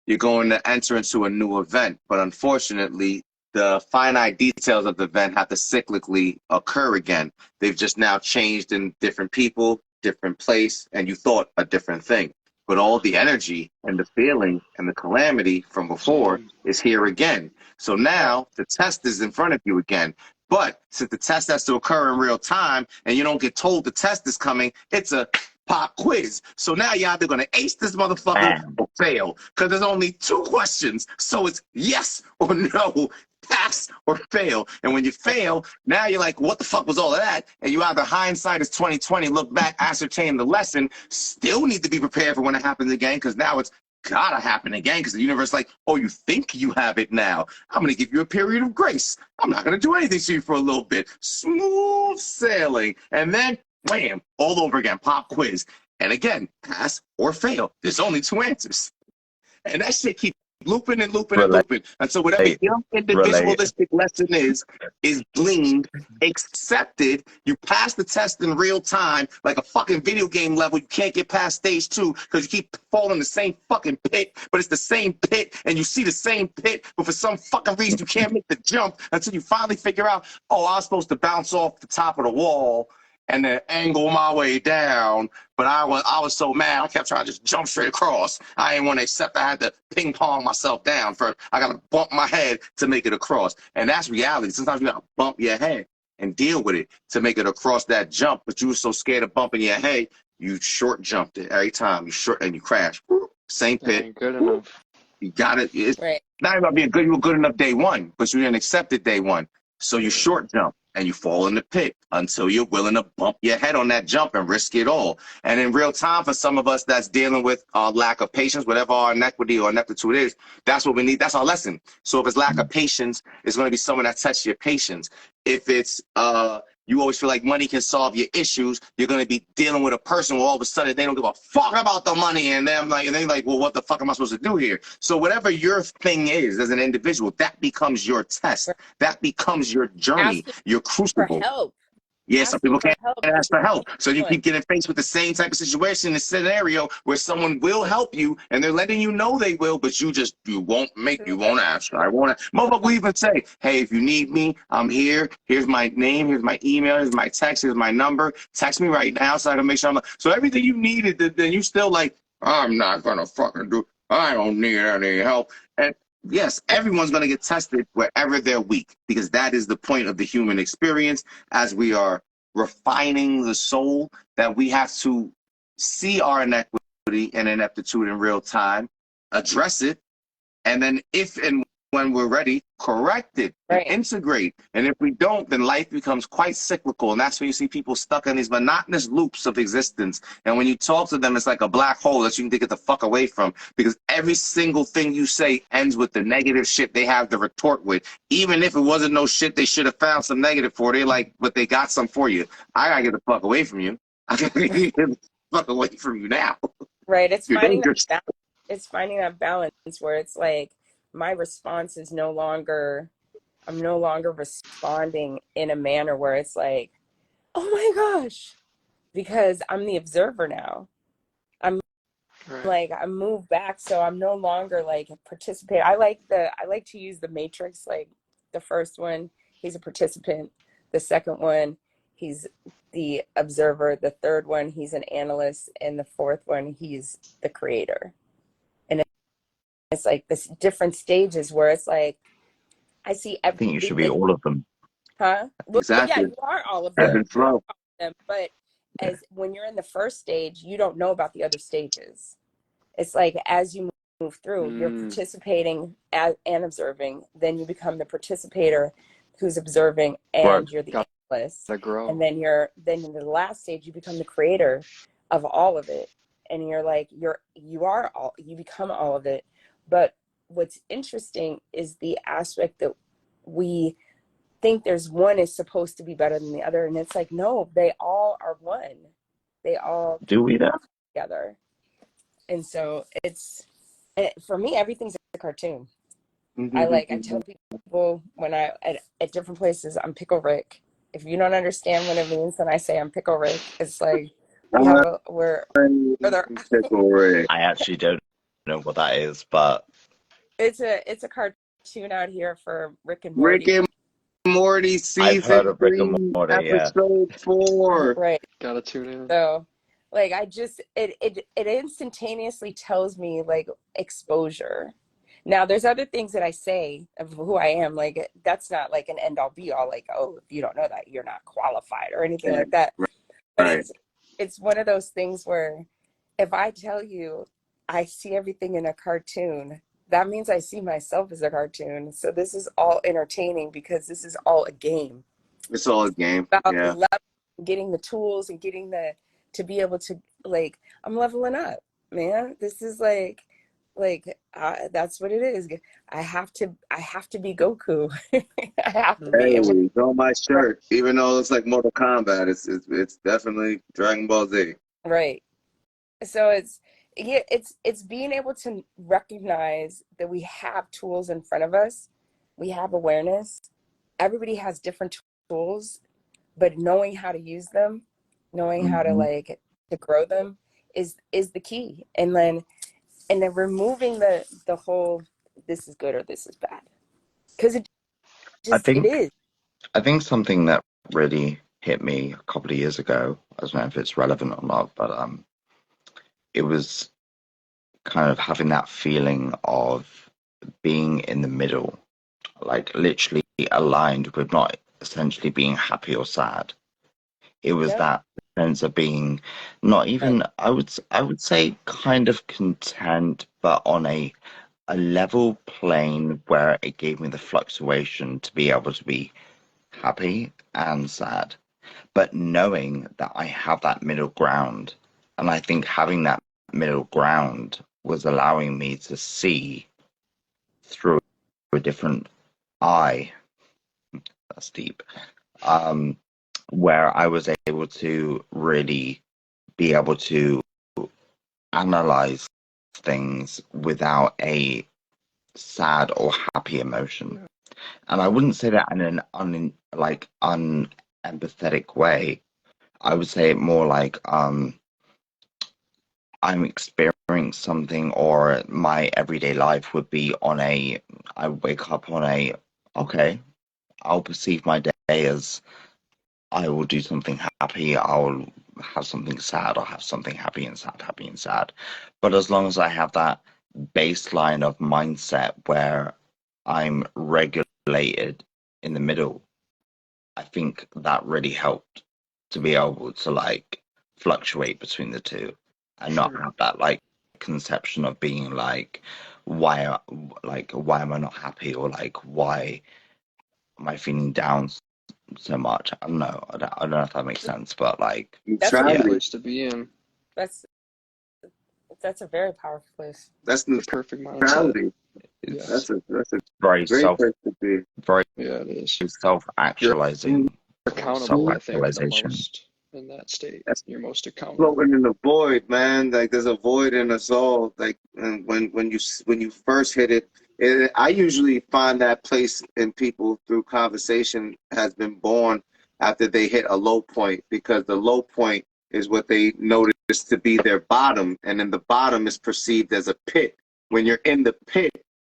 you're going to enter into a new event. But unfortunately, the finite details of the event have to cyclically occur again. They've just now changed in different people, different place, and you thought a different thing. But all the energy and the feeling and the calamity from before is here again. So now the test is in front of you again. But since the test has to occur in real time and you don't get told the test is coming, it's a pop quiz. So now you're either going to ace this motherfucker or fail, because there's only 2 questions. So it's yes or no, pass or fail. And when you fail, now you're like, what the fuck was all of that? And you either hindsight is 2020, look back, ascertain the lesson, still need to be prepared for when it happens again, because now it's gotta happen again, because the universe is like, oh, you think you have it now. I'm gonna give you a period of grace. I'm not gonna do anything to you for a little bit. Smooth sailing. And then wham, all over again, pop quiz. And again, pass or fail. There's only 2 answers. And that shit keeps looping and looping and looping. And so whatever your individualistic lesson is gleaned, accepted. You pass the test in real time, like a fucking video game level. You can't get past stage 2 because you keep falling in the same fucking pit, but it's the same pit, and you see the same pit, but for some fucking reason you can't make the jump until you finally figure out, oh, I was supposed to bounce off the top of the wall and then angle my way down, but I was so mad, I kept trying to just jump straight across. I didn't want to accept I had to ping pong myself down first. I got to bump my head to make it across. And that's reality. Sometimes you got to bump your head and deal with it to make it across that jump, but you were so scared of bumping your head, you short jumped it every time. You short and you crash. Same pit. Ain't good enough. You got it. It's Right. not about being good. You were good enough day 1, but you didn't accept it day 1. So you short jump and you fall in the pit until you're willing to bump your head on that jump and risk it all. And in real time, for some of us that's dealing with lack of patience, whatever our inequity or ineptitude is, that's what we need. That's our lesson. So if it's lack of patience, it's going to be someone that touches your patience. If it's you always feel like money can solve your issues, you're going to be dealing with a person where all of a sudden they don't give a fuck about the money, and they're like, well, what the fuck am I supposed to do here? So whatever your thing is as an individual, that becomes your test. That becomes your journey, your For crucible. help. Yeah, some people can't ask for help. So you Right. keep getting faced with the same type of situation, a scenario where someone will help you and they're letting you know they will, but you won't ask. I won't. Motherfucker will even say, hey, if you need me, I'm here. Here's my name. Here's my email. Here's my text. Here's my number. Text me right now so I can make sure so everything you needed, then you still like, I'm not going to fucking do, I don't need any help. And yes, everyone's going to get tested wherever they're weak, because that is the point of the human experience as we are refining the soul, that we have to see our inequity and ineptitude in real time, address it, and then if and when we're ready, correct it and integrate. And if we don't, then life becomes quite cyclical. And that's when you see people stuck in these monotonous loops of existence. And when you talk to them, it's like a black hole that you need to get the fuck away from, because every single thing you say ends with the negative shit they have to retort with. Even if it wasn't no shit they should have found some negative for, they like, but they got some for you. I gotta get the fuck away from you. I gotta get the fuck away from you now. Right. It's You're finding dangerous. finding that balance where it's like my response is I'm no longer responding in a manner where it's like, oh my gosh, because I'm the observer now. I'm like, I moved back, so I'm no longer like participate. I like to use the matrix. Like the first one, he's a participant. The second one, he's the observer. The third one, he's an analyst. And the fourth one, he's the creator. And it's like this different stages where it's like, I see I think you should be everything. all of them. Huh? Well, Exactly. yeah, you are all of Ebb them. and flow. But as when you're in the first stage, you don't know about the other stages. It's like as you move through, you're participating and observing. Then you become the participator who's observing, and you're the analyst. And then in the last stage, you become the creator of all of it. And you're like, you become all of it. But what's interesting is the aspect that we think there's one is supposed to be better than the other, and it's like, no, they all are one. They all do we that together. And so for me, everything's a cartoon. I tell people when at different places, I'm Pickle Rick. If you don't understand what it means, then I say I'm Pickle Rick. It's like we're I actually don't know what that is, but it's a cartoon out here for Rick and Morty. Rick and Morty I've heard season of Rick and 3, Morty, episode 4. Right. Gotta tune in. So like it instantaneously tells me like exposure. Now there's other things that I say of who I am, like that's not like an end all be all, like, oh, if you don't know that, you're not qualified or anything like that. But it's one of those things where if I tell you I see everything in a cartoon, that means I see myself as a cartoon. So this is all entertaining because this is all a game. It's all a game. About Yeah. getting the tools and getting to be able to, like, I'm leveling up, man. This is like that's what it is. I have to be Goku. I have to be Hey, able it's on my shirt. Even though it's like Mortal Kombat, it's definitely Dragon Ball Z. right. So it's being able to recognize that we have tools in front of us. We have awareness. Everybody has different tools, but knowing how to use them, knowing how to Mhm. like to grow them is the key. And then removing the whole this is good or this is bad, because I it think is. I think something that really hit me a couple of years ago, I don't know if it's relevant or not, but it was kind of having that feeling of being in the middle, like literally aligned with not essentially being happy or sad. It was Yep. that sense of being not Right. even, I would say kind of content, but on a level plane where it gave me the fluctuation to be able to be happy and sad, but knowing that I have that middle ground. And I think having that middle ground was allowing me to see through a different eye. That's deep. Um, where I was able to really be able to analyze things without a sad or happy emotion. And I wouldn't say that in an unempathetic way. I would say it more like I'm experiencing something, or my everyday life would be on a, I wake up on a, okay, I'll perceive my day as I will do something happy, I'll have something sad, I'll have something happy and sad, happy and sad. But as long as I have that baseline of mindset where I'm regulated in the middle, I think that really helped to be able to like fluctuate between the two and not Sure. have that like conception of being like why why am I not happy, or like why am I feeling down so much. I don't know. I don't know if that makes sense, but like, That's a Good yeah, Neutrality. place to be in. that's that's a very powerful place. That's The perfect mindset. neutrality. Yeah. it's That's a very great place to be. very Yeah, it is. You're self-actualizing or accountable, I think, the self-actualization. most in that state. That's You're most accountable. floating in the void, man. Like there's a void in us all. Like, and when you first hit it, I usually find that place in people through conversation has been born after they hit a low point, because the low point is what they notice to be their bottom, and then the bottom is perceived as a pit. When you're in the pit,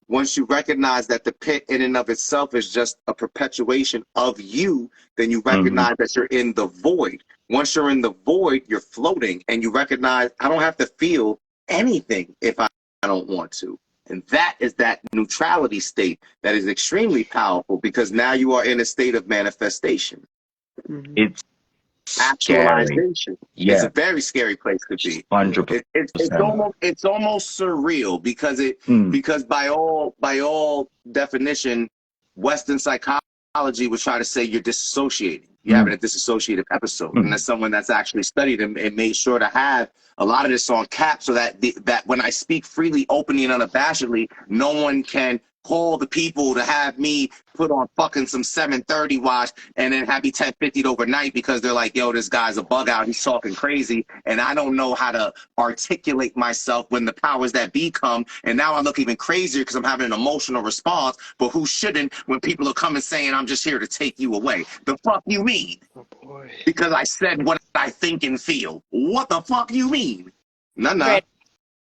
once you recognize that the pit in and of itself is just a perpetuation of you, then you Hmm. recognize that you're in the void. Once you're in the void, you're floating, and you recognize I don't have to feel anything if I don't want to. And that is that neutrality state that is extremely powerful, because now you are in a state of manifestation. Hmm. It's scary. Actualization. It's Yeah, a very scary place to be. 100%. It's almost surreal, because Mm, because by all definition, Western psychology would try to say you're disassociating. You're having mm, a dissociative episode, and mm, as someone that's actually studied and made sure to have a lot of this on cap, so that that when I speak freely, openly, and unabashedly, no one can call the people to have me put on fucking some 7:30 watch and then have me 10:50 overnight, because they're like, yo, this guy's a bug out, he's talking crazy, and I don't know how to articulate myself when the powers that be come, and now I look even crazier because I'm having an emotional response. But who shouldn't, when people are coming saying I'm just here to take you away? The fuck you mean? Oh boy. Because I said what I think and feel. What the fuck you mean? Nah. Right.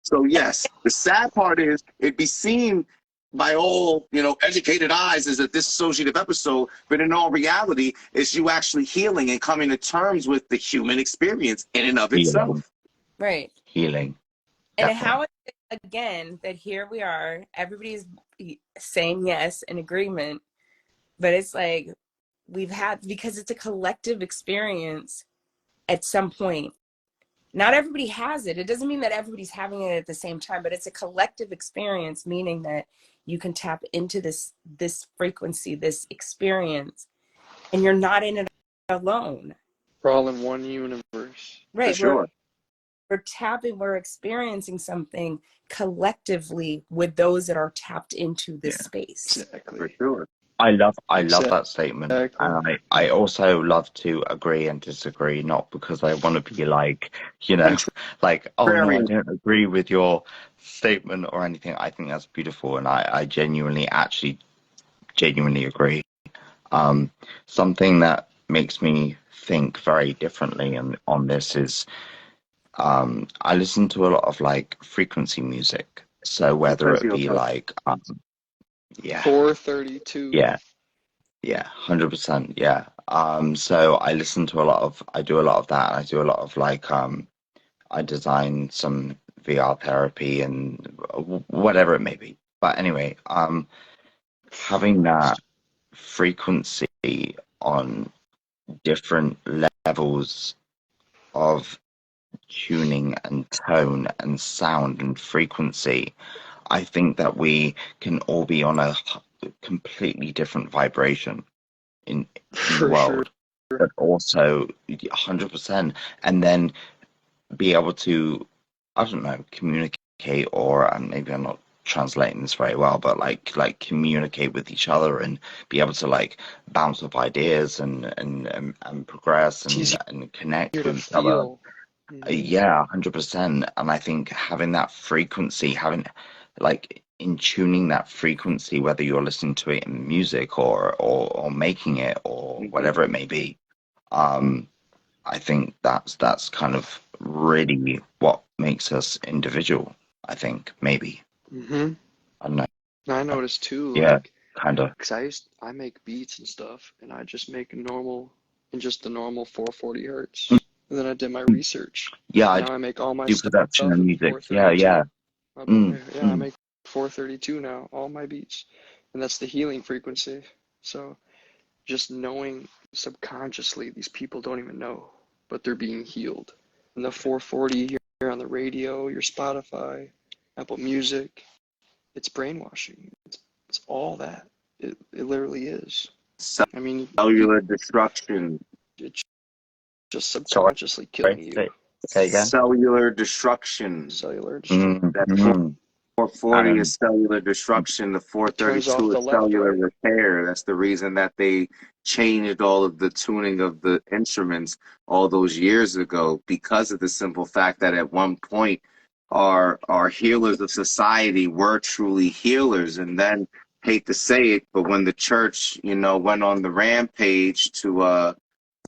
So yes, the sad part is it'd be seen by all, educated eyes as a dissociative episode, but in all reality, it's you actually healing and coming to terms with the human experience in and of healing, itself. Right. healing, And definitely. how is it, again, that here we are, everybody's saying yes in agreement, but it's like we've had, because it's a collective experience at some point. Not everybody has it. It doesn't mean that everybody's having it at the same time, but it's a collective experience, meaning that you can tap into this frequency, this experience, and you're not in it alone. We're all in one universe. Right. For sure. We're experiencing something collectively with those that are tapped into this space. Exactly. For sure. I love that statement. Exactly. And I also love to agree and disagree, not because I want to be like, you know, like, oh no, I Contrarian. don't agree with your statement or anything. I think that's beautiful, and I genuinely agree. Something that makes me think very differently on this is I listen to a lot of like frequency music. So whether it be like yeah. 432. Yeah. Yeah, 100%. Yeah. So I do a lot of that. I do a lot of like, I design some VR therapy and whatever it may be. But anyway, having that frequency on different levels of tuning and tone and sound and frequency, I think that we can all be on a completely different vibration in the For world, sure. but also 100%, and then be able to, I don't know, communicate, or maybe I'm not translating this very well, but like communicate with each other and be able to like bounce off ideas and progress and connect Here with to each other. feel. Yeah, 100%. And I think having that frequency, having like in tuning that frequency, whether you're listening to it in music or making it or whatever it may be, I think that's kind of really what makes us individual. I think maybe. Mm-hmm. I don't know. I noticed too, Yeah, like, kind of. because I make beats and stuff, and I just make just the normal 440 hertz. And then I did my research. Yeah, I Now I make all my do stuff production and at music. 432. Yeah. I make 432 now, all my beats. And that's the healing frequency. So just knowing subconsciously, these people don't even know, but they're being healed. And the 440 here on the radio, your Spotify, Apple Music, it's brainwashing. It's all that. It literally is. I mean, Cellular destruction. it's just subconsciously killing you. Say again. Cellular destruction. Cellular destruction. That 440 is cellular destruction. The 432 is cellular repair. That's the reason that they changed all of the tuning of the instruments all those years ago, because of the simple fact that at one point our healers of society were truly healers. And then, hate to say it, but when the church, went on the rampage to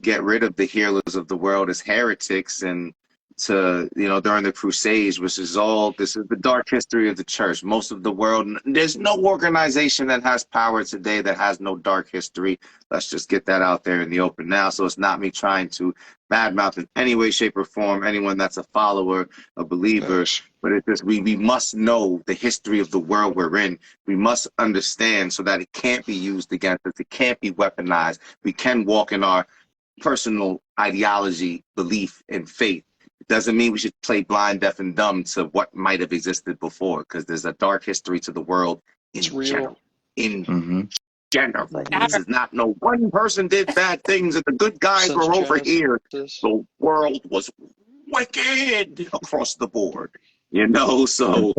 get rid of the healers of the world as heretics, and to, during the Crusades, this is the dark history of the church. Most of the world, there's no organization that has power today that has no dark history. Let's just get that out there in the open now. So it's not me trying to badmouth in any way, shape, or form anyone that's a follower, a believer, but it's just we must know the history of the world we're in. We must understand so that it can't be used against us. It can't be weaponized. We can walk in our personal ideology, belief, and faith. It doesn't mean we should play blind, deaf, and dumb to what might have existed before, because there's a dark history to the world in general. General. This is not no one person did bad things and the good guys were over here. The world was wicked across the board. So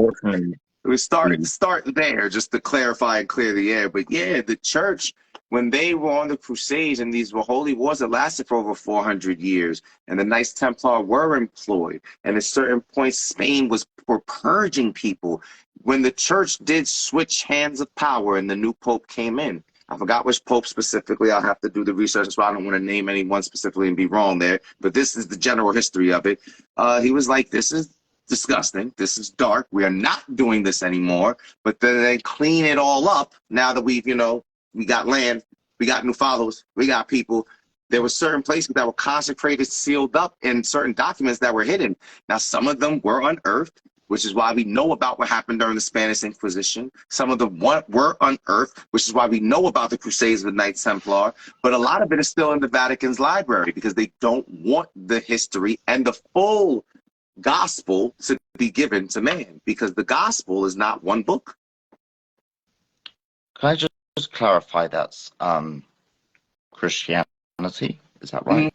we start there just to clarify and clear the air. But yeah, the church, when they were on the Crusades and these were holy wars that lasted for over 400 years, and the Knights Templar were employed, and at certain points Spain were purging people. When the church did switch hands of power and the new pope came in, I forgot which pope specifically. I'll have to do the research, so I don't want to name anyone specifically and be wrong there. But this is the general history of it. He was like, this is disgusting. This is dark. We are not doing this anymore. But then they clean it all up now that we got land, we got new followers, we got people. There were certain places that were consecrated, sealed up, and certain documents that were hidden. Now, some of them were unearthed, which is why we know about what happened during the Spanish Inquisition. Some of them were unearthed, which is why we know about the Crusades of the Knights Templar. But a lot of it is still in the Vatican's library because they don't want the history and the full gospel to be given to man, because the gospel is not one book. Can I just clarify that's Christianity? Is that right?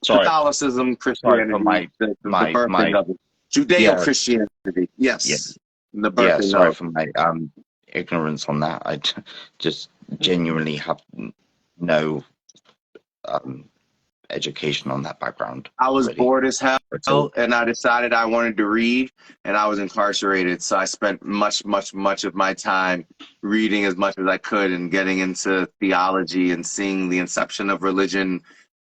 Sorry, Catholicism, sorry for Christianity, the my birthing of it. yeah, Judeo-Christianity, yeah, yes, the yeah. birthing Sorry of. for my ignorance on that. I just genuinely have no education on that background, I was really, bored as hell, at all. and I decided I wanted to read, and I was incarcerated. So I spent much of my time reading as much as I could and getting into theology and seeing the inception of religion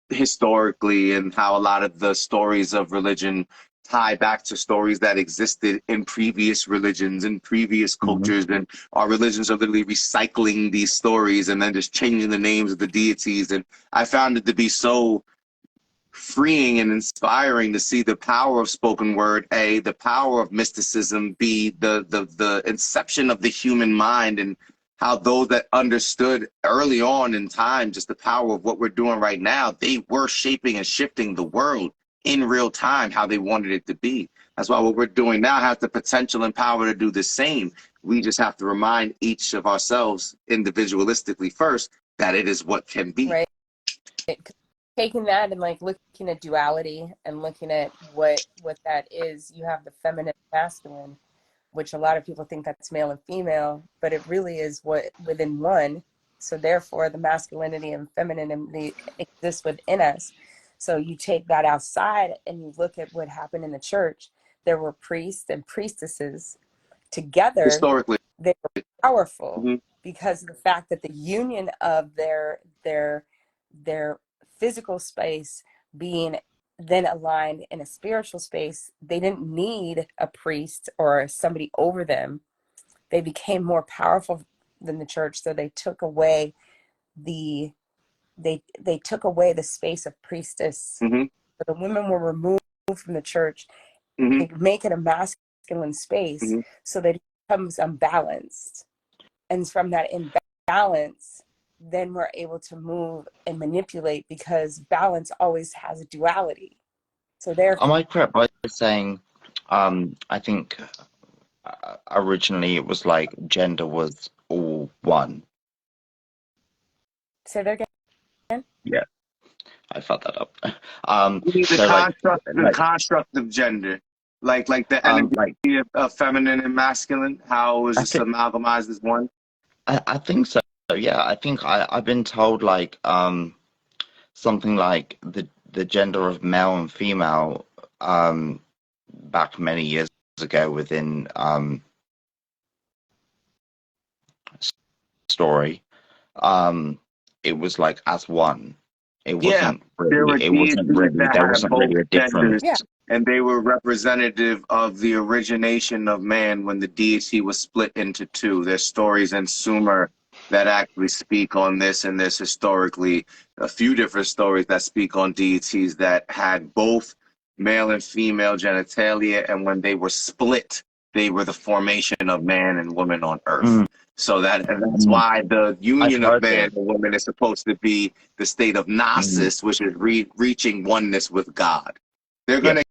historically, and how a lot of the stories of religion tie back to stories that existed in previous religions and previous Mhm. cultures, and our religions are literally recycling these stories and then just changing the names of the deities. And I found it to be so freeing and inspiring to see the power of spoken word, A, the power of mysticism, B, the inception of the human mind, and how those that understood early on in time just the power of what we're doing right now, they were shaping and shifting the world in real time how they wanted it to be. That's why what we're doing now has the potential and power to do the same. We just have to remind each of ourselves individualistically first that it is what can be. Right. Taking that and like looking at duality and looking at what that is, you have the feminine and masculine, which a lot of people think that's male and female, but it really is what within one. So therefore the masculinity and femininity exists within us. So you take that outside and you look at what happened in the church. There were priests and priestesses together. Historically. They were powerful Mm-hmm. because of the fact that the union of their physical space being then aligned in a spiritual space, they didn't need a priest or somebody over them. They became more powerful than the church, so they took away the they took away the space of priestess. Mm-hmm. So the women were removed from the church Mm-hmm. to make it a masculine space, Mm-hmm. so that it becomes unbalanced. And from that imbalance, then we're able to move and manipulate, because balance always has a duality. So therefore, Am I correct by saying, I think originally it was like gender was all one? say that again. Yeah, I fucked that up. You need So the construct of gender, like the energy like of feminine and masculine, how it was I just think amalgamized as one. I think so. Yeah, I think I've been told like something like the gender of male and female back many years ago within story, it was like as one. It Yeah, wasn't there were really, deities that there had wasn't both really a genders, difference. Yeah. and they were representative of the origination of man when the deity was split into two. There's stories in Sumer that actually speak on this, and there's historically a few different stories that speak on deities that had both male and female genitalia, and when they were split, they were the formation of man and woman on earth. Mm, So that's mm. why the I've union of heard man this. and woman is supposed to be the state of Mm, gnosis, which is reaching oneness with God. They're yeah. going to